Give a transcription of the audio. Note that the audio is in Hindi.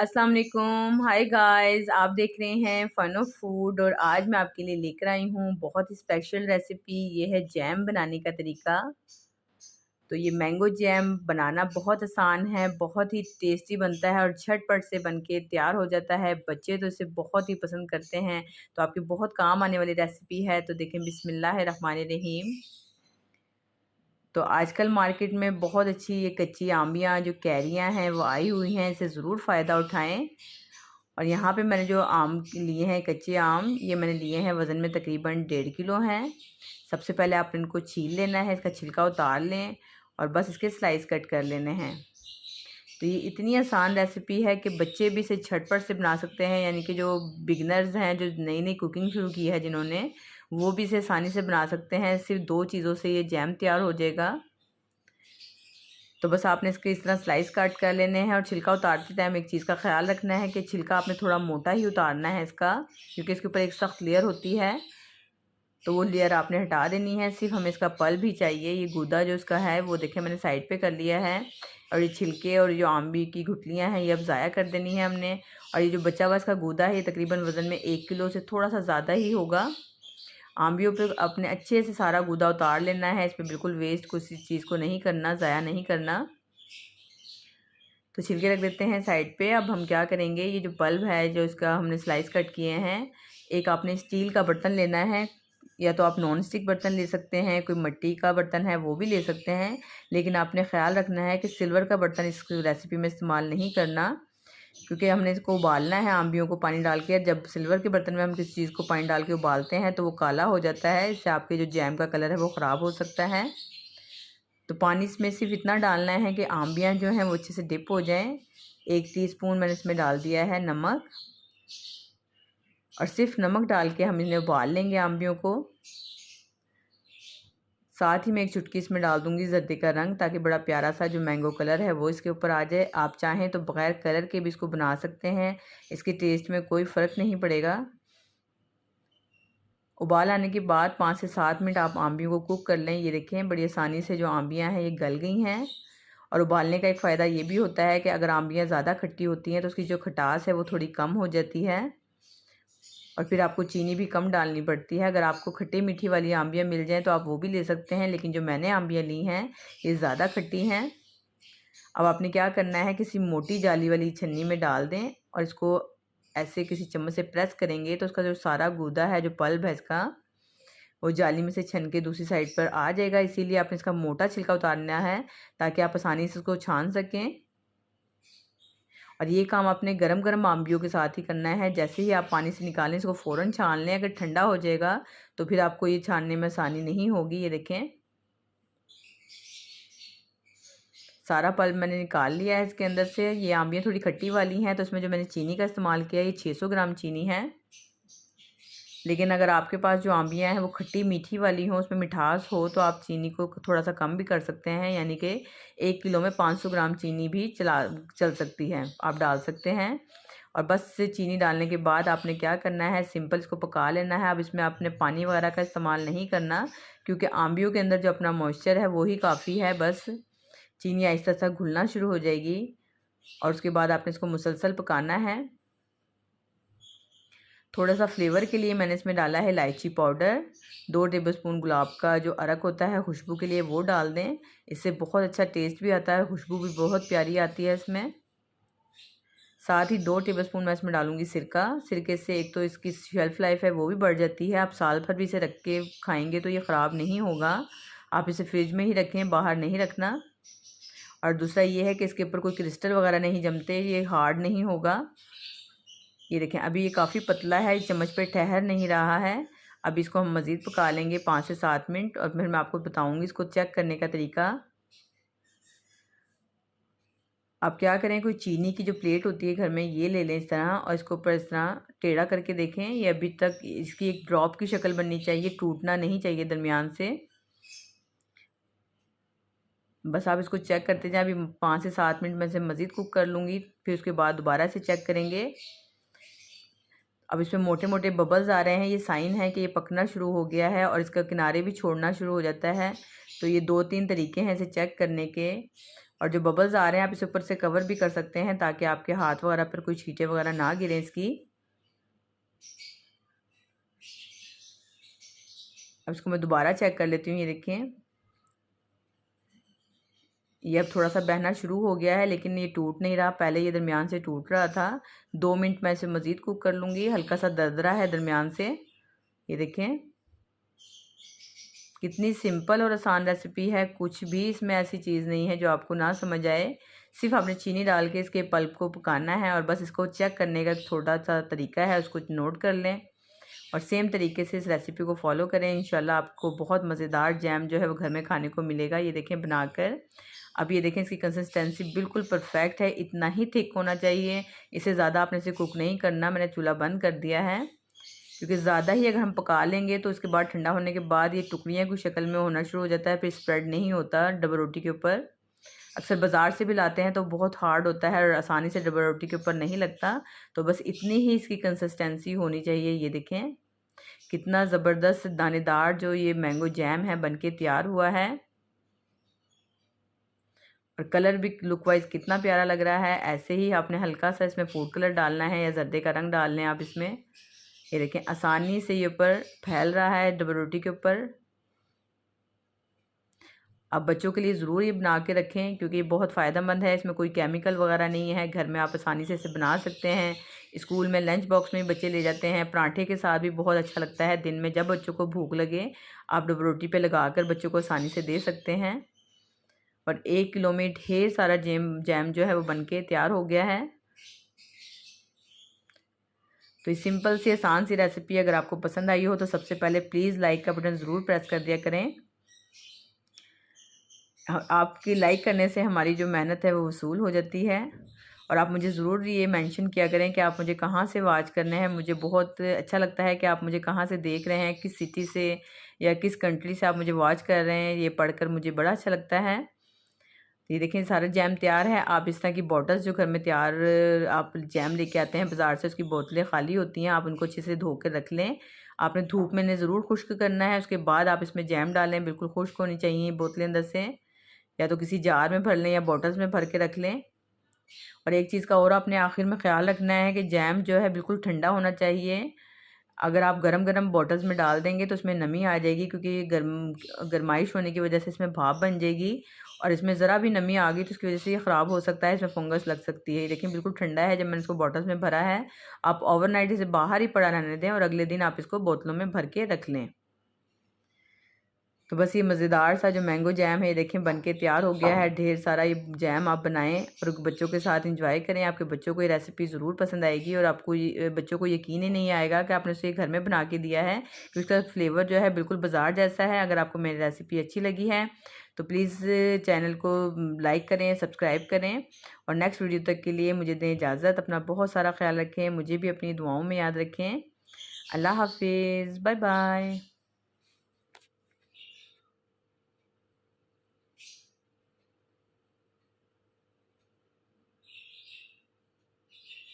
अस्सलाम वालेकुम। हाय गाइस, आप देख रहे हैं फन ऑफ फूड और आज मैं आपके लिए लेकर आई हूँ बहुत ही स्पेशल रेसिपी। ये है जैम बनाने का तरीका। तो ये मैंगो जैम बनाना बहुत आसान है, बहुत ही टेस्टी बनता है और झटपट से बनके तैयार हो जाता है। बच्चे तो इसे बहुत ही पसंद करते हैं, तो आपके बहुत काम आने वाली रेसिपी है। तो देखें, बिस्मिल्लाहिर्रहमानिर्रहीम। तो आजकल मार्केट में बहुत अच्छी ये कच्ची आमियाँ जो कैरियाँ हैं वो आई हुई हैं, इसे ज़रूर फ़ायदा उठाएं। और यहाँ पे मैंने जो आम लिए हैं, कच्चे आम, ये मैंने लिए हैं, वज़न में तकरीबन 1.5 किलो हैं। सबसे पहले आपने इनको छील लेना है, इसका छिलका उतार लें और बस इसके स्लाइस कट कर लेने हैं। तो ये इतनी आसान रेसिपी है कि बच्चे भी इसे झटपट से बना सकते हैं, यानी कि जो बिगनर्स हैं, जो नई नई कुकिंग शुरू की है जिन्होंने, वो भी इसे आसानी से बना सकते हैं। सिर्फ 2 चीज़ों से ये जैम तैयार हो जाएगा। तो बस आपने इसके इस तरह स्लाइस काट कर लेने हैं और छिलका उतारते टाइम एक चीज़ का ख्याल रखना है कि छिलका आपने थोड़ा मोटा ही उतारना है इसका, क्योंकि इसके ऊपर एक सख्त लेयर होती है, तो वो लेयर आपने हटा देनी है। सिर्फ हमें इसका पल्प भी चाहिए। ये गूदा जो इसका है वो देखें मैंने साइड पे कर लिया है। और ये छिलके और जो आम्बी की गुठलियाँ हैं ये अब ज़ाया कर देनी है हमने। और ये जो बचा हुआ इसका गूदा है, ये तकरीबन वज़न में 1 किलो से थोड़ा सा ज़्यादा ही होगा। आम्बियों पे अपने अच्छे से सारा गूदा उतार लेना है। इस पर बिल्कुल वेस्ट किसी चीज़ को नहीं करना, ज़ाया नहीं करना। तो छिलके रख देते हैं साइड पे। अब हम क्या करेंगे, ये जो पल्प है जो इसका हमने स्लाइस कट किए हैं, एक आपने स्टील का बर्तन लेना है, या तो आप नॉन स्टिक बर्तन ले सकते हैं, कोई मिट्टी का बर्तन है वो भी ले सकते हैं। लेकिन आपने ख्याल रखना है कि सिल्वर का बर्तन इस रेसिपी में इस्तेमाल नहीं करना, क्योंकि हमने इसको उबालना है आम्बियों को पानी डाल के। जब सिल्वर के बर्तन में हम किसी चीज़ को पानी डाल के उबालते हैं तो वो काला हो जाता है, इससे आपके जो जैम का कलर है वो ख़राब हो सकता है। तो पानी इसमें सिर्फ इतना डालना है कि आम्बियाँ जो हैं वो अच्छे से डिप हो जाएं। 1 टीस्पून मैंने इसमें डाल दिया है नमक, और सिर्फ नमक डाल के हम इन्हें उबाल लेंगे आम्बियों को। साथ ही मैं एक चुटकी इसमें डाल दूंगी जर्दे का रंग, ताकि बड़ा प्यारा सा जो मैंगो कलर है वो इसके ऊपर आ जाए। आप चाहें तो बग़ैर कलर के भी इसको बना सकते हैं, इसके टेस्ट में कोई फ़र्क नहीं पड़ेगा। उबाल आने के बाद 5 से 7 मिनट आप आम्बियों को कुक कर लें। ये देखें बड़ी आसानी से जो आम्बियाँ हैं ये गल गई हैं। और उबालने का एक फ़ायदा ये भी होता है कि अगर आम्बियाँ ज़्यादा खट्टी होती हैं तो उसकी जो खटास है वो थोड़ी कम हो जाती है, और फिर आपको चीनी भी कम डालनी पड़ती है। अगर आपको खट्टी मीठी वाली आम्बियाँ मिल जाएँ तो आप वो भी ले सकते हैं, लेकिन जो मैंने आम्बियाँ ली हैं ये ज़्यादा खट्टी हैं। अब आपने क्या करना है, किसी मोटी जाली वाली छन्नी में डाल दें और इसको ऐसे किसी चम्मच से प्रेस करेंगे तो उसका जो सारा गूदा है, जो पल्प है इसका, वो जाली में से छन के दूसरी साइड पर आ जाएगा। इसीलिए आपने इसका मोटा छिलका उतारना है, ताकि आप आसानी से उसको छान सकें। और ये काम आपने गरम गरम आम्बियों के साथ ही करना है। जैसे ही आप पानी से निकालें इसको फ़ौरन छान लें। अगर ठंडा हो जाएगा तो फिर आपको ये छानने में आसानी नहीं होगी। ये देखें सारा पल्प मैंने निकाल लिया है इसके अंदर से। ये आम्बियाँ थोड़ी खट्टी वाली हैं, तो इसमें जो मैंने चीनी का इस्तेमाल किया है ये 600 ग्राम चीनी है। लेकिन अगर आपके पास जो आम्बियाँ हैं वो खट्टी मीठी वाली हों, उसमें मिठास हो, तो आप चीनी को थोड़ा सा कम भी कर सकते हैं, यानी कि 1 किलो में 500 ग्राम चीनी भी चल सकती है, आप डाल सकते हैं। और बस चीनी डालने के बाद आपने क्या करना है, सिंपल इसको पका लेना है। अब इसमें आपने पानी वगैरह का इस्तेमाल नहीं करना, क्योंकि आम्बियों के अंदर जो अपना मॉइस्चर है वही काफ़ी है। बस चीनी आहिस्ता आहिस्ता घुलना शुरू हो जाएगी और उसके बाद आपने इसको मुसलसल पकाना है। थोड़ा सा फ्लेवर के लिए मैंने इसमें डाला है इलायची पाउडर। 2 टेबलस्पून गुलाब का जो अरक होता है खुशबू के लिए वो डाल दें, इससे बहुत अच्छा टेस्ट भी आता है, खुशबू भी बहुत प्यारी आती है इसमें। साथ ही 2 टेबलस्पून मैं इसमें डालूंगी सिरका। सिरके से एक तो इसकी शेल्फ़ लाइफ है वो भी बढ़ जाती है, आप साल भर भी इसे रख के खाएंगे तो ये ख़राब नहीं होगा। आप इसे फ्रिज में ही रखें, बाहर नहीं रखना। और दूसरा ये है कि इसके ऊपर कोई क्रिस्टल वगैरह नहीं जमते, ये हार्ड नहीं होगा। ये देखें अभी ये काफ़ी पतला है, चम्मच पे ठहर नहीं रहा है। अब इसको हम मज़ीद पका लेंगे 5 से 7 मिनट, और फिर मैं आपको बताऊंगी इसको चेक करने का तरीका। आप क्या करें, कोई चीनी की जो प्लेट होती है घर में ये ले लें इस तरह, और इसको ऊपर इस तरह टेढ़ा करके देखें। ये अभी तक इसकी एक ड्रॉप की शक्ल बननी चाहिए, टूटना नहीं चाहिए दरमियान से। बस आप इसको चेक करते जाएं। अभी 5 से 7 मिनट में इसे मज़ीद कुक कर लूँगी, फिर उसके बाद दोबारा से चेक करेंगे। अब इसमें मोटे मोटे बबल्स आ रहे हैं, ये साइन है कि ये पकना शुरू हो गया है और इसका किनारे भी छोड़ना शुरू हो जाता है। तो ये 2-3 तरीके हैं इसे चेक करने के। और जो बबल्स आ रहे हैं आप इसे ऊपर से कवर भी कर सकते हैं ताकि आपके हाथ वगैरह पर कोई छींटे वगैरह ना गिरें इसकी। अब इसको मैं दोबारा चेक कर लेती हूँ। ये देखें, ये अब थोड़ा सा बहना शुरू हो गया है, लेकिन ये टूट नहीं रहा। पहले ये दरमियान से टूट रहा था। 2 मिनट मैं इसे मज़ीद कुक कर लूँगी। हल्का सा दरदरा है दरमियान से। ये देखें कितनी सिंपल और आसान रेसिपी है। कुछ भी इसमें ऐसी चीज़ नहीं है जो आपको ना समझ आए। सिर्फ आपने चीनी डाल के इसके पल्प को पकाना है और बस इसको चेक करने का छोटा सा तरीका है, उसको नोट कर लें और सेम तरीके से इस रेसिपी को फॉलो करें। इंशाल्लाह आपको बहुत मज़ेदार जैम जो है वो घर में खाने को मिलेगा। ये देखें बनाकर। अब ये देखें इसकी कंसिस्टेंसी बिल्कुल परफेक्ट है। इतना ही थिक होना चाहिए, इससे ज़्यादा आपने इसे कुक नहीं करना। मैंने चूल्हा बंद कर दिया है क्योंकि ज़्यादा ही अगर हम पका लेंगे तो उसके बाद ठंडा होने के बाद ये टुकड़ियाँ की शक्ल में होना शुरू हो जाता है, फिर स्प्रेड नहीं होता डबल रोटी के ऊपर। अक्सर बाज़ार से भी लाते हैं तो बहुत हार्ड होता है और आसानी से डबल रोटी के ऊपर नहीं लगता। तो बस इतनी ही इसकी कंसिस्टेंसी होनी चाहिए। ये देखें कितना ज़बरदस्त दानेदार जो ये मैंगो जैम है बनके तैयार हुआ है और कलर भी लुक वाइज कितना प्यारा लग रहा है। ऐसे ही आपने हल्का सा इसमें फूड कलर डालना है या जर्दे का रंग डाल लें आप इसमें। ये देखें आसानी से ये ऊपर फैल रहा है डबल रोटी के ऊपर। आप बच्चों के लिए ज़रूर ये बना के रखें क्योंकि ये बहुत फ़ायदेमंद है। इसमें कोई केमिकल वगैरह नहीं है। घर में आप आसानी से इसे बना सकते हैं। स्कूल में लंच बॉक्स में बच्चे ले जाते हैं। पराठे के साथ भी बहुत अच्छा लगता है। दिन में जब बच्चों को भूख लगे आप डबल रोटी पे लगाकर बच्चों को आसानी से दे सकते हैं। और 1 किलो में ढेर सारा जैम जो है वो बनके तैयार हो गया है। तो इस सिंपल सी आसान सी रेसिपी अगर आपको पसंद आई हो तो सबसे पहले प्लीज़ लाइक का बटन ज़रूर प्रेस कर दिया करें। आपकी लाइक करने से हमारी जो मेहनत है वो वसूल हो जाती है। और आप मुझे ज़रूर ये मेंशन किया करें कि आप मुझे कहाँ से वॉच करने हैं। मुझे बहुत अच्छा लगता है कि आप मुझे कहाँ से देख रहे हैं, किस सिटी से या किस कंट्री से आप मुझे वॉच कर रहे हैं। ये पढ़कर मुझे बड़ा अच्छा लगता है। ये देखें सारा जैम तैयार है। आप इस तरह की बॉटल्स जो घर में तैयार आप जैम लेके आते हैं बाज़ार से, उसकी बोतलें खाली होती हैं, आप उनको अच्छे से धो कर रख लें। आपने धूप में ज़रूर खुश्क करना है। उसके बाद आप इसमें जैम डालें। बिल्कुल खुश्क होनी चाहिए बोतलें अंदर से, या तो किसी जार में भर लें या बॉटल्स में भर के रख लें। और एक चीज़ का और आपने आखिर में ख्याल रखना है कि जैम जो है बिल्कुल ठंडा होना चाहिए। अगर आप गरम गरम बॉटल्स में डाल देंगे तो उसमें नमी आ जाएगी क्योंकि गर्माइश होने की वजह से इसमें भाप बन जाएगी और इसमें ज़रा भी नमी आ गई तो उसकी वजह से ये ख़राब हो सकता है, इसमें फंगस लग सकती है। लेकिन बिल्कुल ठंडा है जब मैंने इसको बॉटल्स में भरा है। आप ओवरनाइट इसे बाहर ही पड़ा रहने दें और अगले दिन आप इसको बोतलों में भर के रख लें। तो बस ये मज़ेदार सा जो मैंगो जैम है ये देखें बनके तैयार हो गया है। ढेर सारा ये जैम आप बनाएं और बच्चों के साथ इंजॉय करें। आपके बच्चों को ये रेसिपी ज़रूर पसंद आएगी और आपको बच्चों को यकीन ही नहीं आएगा कि आपने उसे घर में बना के दिया है क्योंकि उसका फ्लेवर जो है बिल्कुल बाज़ार जैसा है। अगर आपको मेरी रेसिपी अच्छी लगी है तो प्लीज़ चैनल को लाइक करें, सब्सक्राइब करें और नेक्स्ट वीडियो तक के लिए मुझे दें इजाज़त। अपना बहुत सारा ख्याल रखें, मुझे भी अपनी दुआओं में याद रखें। अल्लाह हाफिज़, बाय बाय।